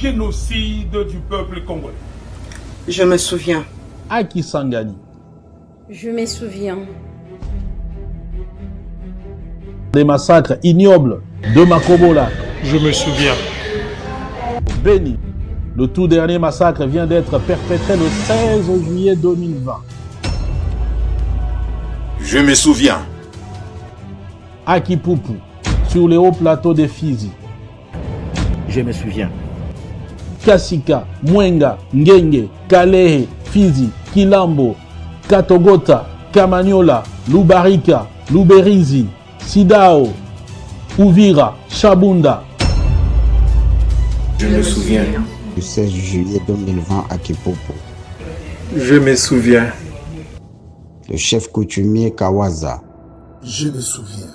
génocide du peuple congolais. Je me souviens. Aki Sangani. Je me souviens. Des massacres ignobles de Makobola. Je me souviens. Béni. Le tout dernier massacre vient d'être perpétré le 16 juillet 2020. Je me souviens. À Kipupu, sur les hauts plateaux de Fizi. Je me souviens. Kasika, Mwenga, Ngenge, Kalehe, Fizi, Kilambo, Katogota, Kamanyola, Lubarika, Luberizi, Sidao, Uvira, Shabunda. Je me souviens. Le 16 juillet 2020 à Kipupu. Je me souviens. Le chef coutumier Kawaza. Je me souviens.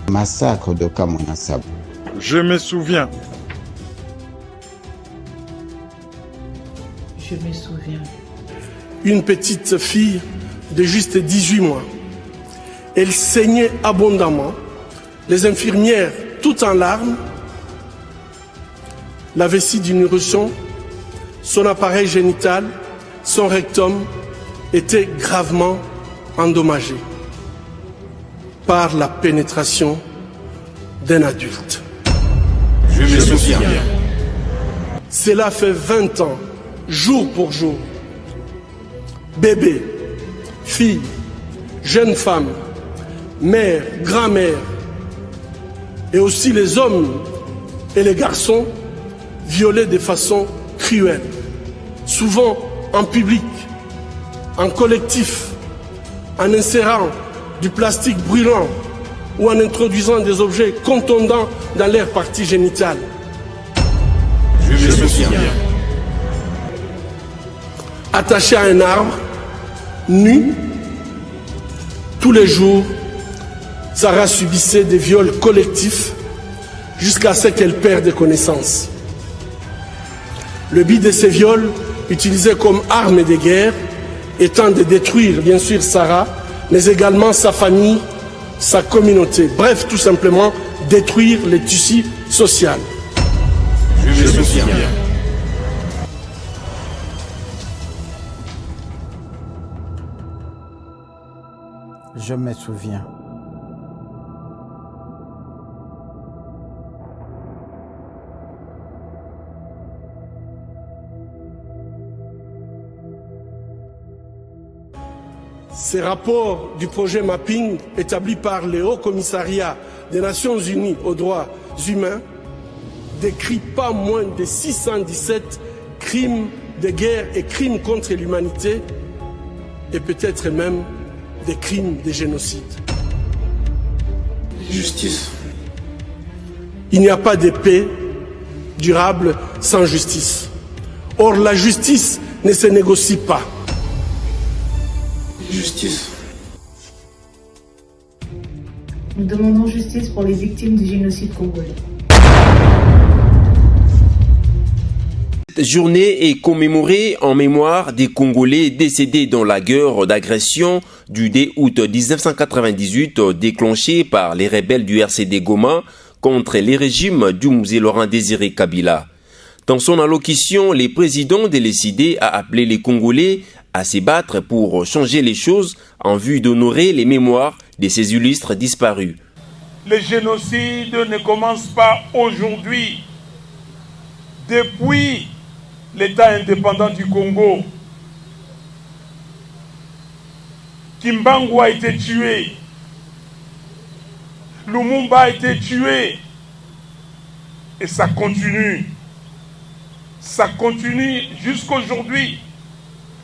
Massacre de Kamonasab. Je me souviens. Je me souviens. Une petite fille de juste 18 mois. Elle saignait abondamment. Les infirmières, toutes en larmes, la vessie du nourrisson, son appareil génital, son rectum étaient gravement endommagés par la pénétration d'un adulte. Je me souviens. Cela fait 20 ans, jour pour jour. Bébés, filles, jeunes femmes, mères, grand-mères, et aussi les hommes et les garçons violés de façon cruelle, souvent en public, en collectif, en insérant du plastique brûlant ou en introduisant des objets contondants dans leur partie génitale. Je me souviens. Attachés à un arbre, nus, tous les jours, Sarah subissait des viols collectifs jusqu'à ce qu'elle perde connaissance. Le but de ces viols, utilisés comme arme de guerre, étant de détruire bien sûr Sarah, mais également sa famille, sa communauté. Bref, tout simplement, détruire le tissu social. Je me souviens. Je me souviens. Ces rapports du projet Mapping établi par le Haut Commissariat des Nations Unies aux droits humains décrit pas moins de 617 crimes de guerre et crimes contre l'humanité et peut-être même des crimes de génocide. Justice. Il n'y a pas de paix durable sans justice. Or, la justice ne se négocie pas. Justice. Nous demandons justice pour les victimes du génocide congolais. Cette journée est commémorée en mémoire des Congolais décédés dans la guerre d'agression du 2 août 1998 déclenchée par les rebelles du RCD Goma contre les régimes du musée Laurent Désiré Kabila. Dans son allocution, le président de l'ECD a appelé les Congolais à se battre pour changer les choses en vue d'honorer les mémoires de ces illustres disparus. Le génocide ne commence pas aujourd'hui. Depuis l'État indépendant du Congo, Kimbangu a été tué, Lumumba a été tué, et ça continue. Ça continue jusqu'aujourd'hui.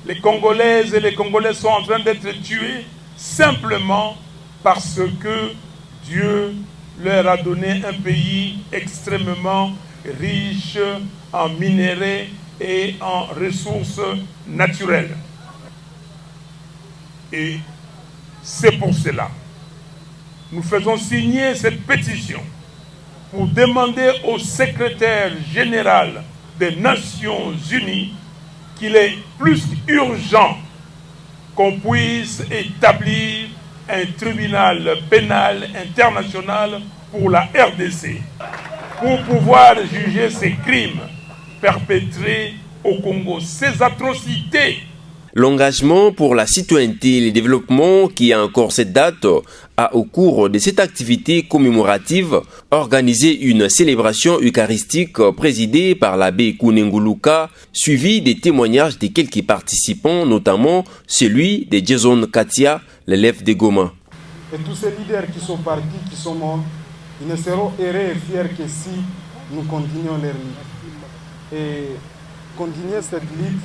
Les Congolaises et les Congolais sont en train d'être tués simplement parce que Dieu leur a donné un pays extrêmement riche en minéraux et en ressources naturelles. Et c'est pour cela nous faisons signer cette pétition pour demander au secrétaire général des Nations Unies qu'il est plus urgent qu'on puisse établir un tribunal pénal international pour la RDC. pour pouvoir juger ces crimes perpétrés au Congo, ces atrocités. L'engagement pour la citoyenneté et le développement qui a encore cette date a au cours de cette activité commémorative organisé une célébration eucharistique présidée par l'abbé Kunenguluka, suivie des témoignages de quelques participants, notamment celui de Jason Katia, l'élève de Goma. Et tous ces leaders qui sont partis, qui sont morts, ils ne seront heureux et fiers que si nous continuons leur lutte. Et continuer cette lutte,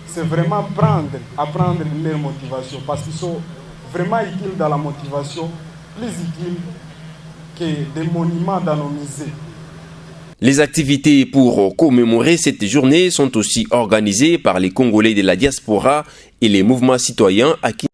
c'est vraiment apprendre leur motivation, parce qu'ils sont vraiment utiles dans la motivation, plus utiles que des monuments dans nos musées. Les activités pour commémorer cette journée sont aussi organisées par les Congolais de la diaspora et les mouvements citoyens à Kinshasa.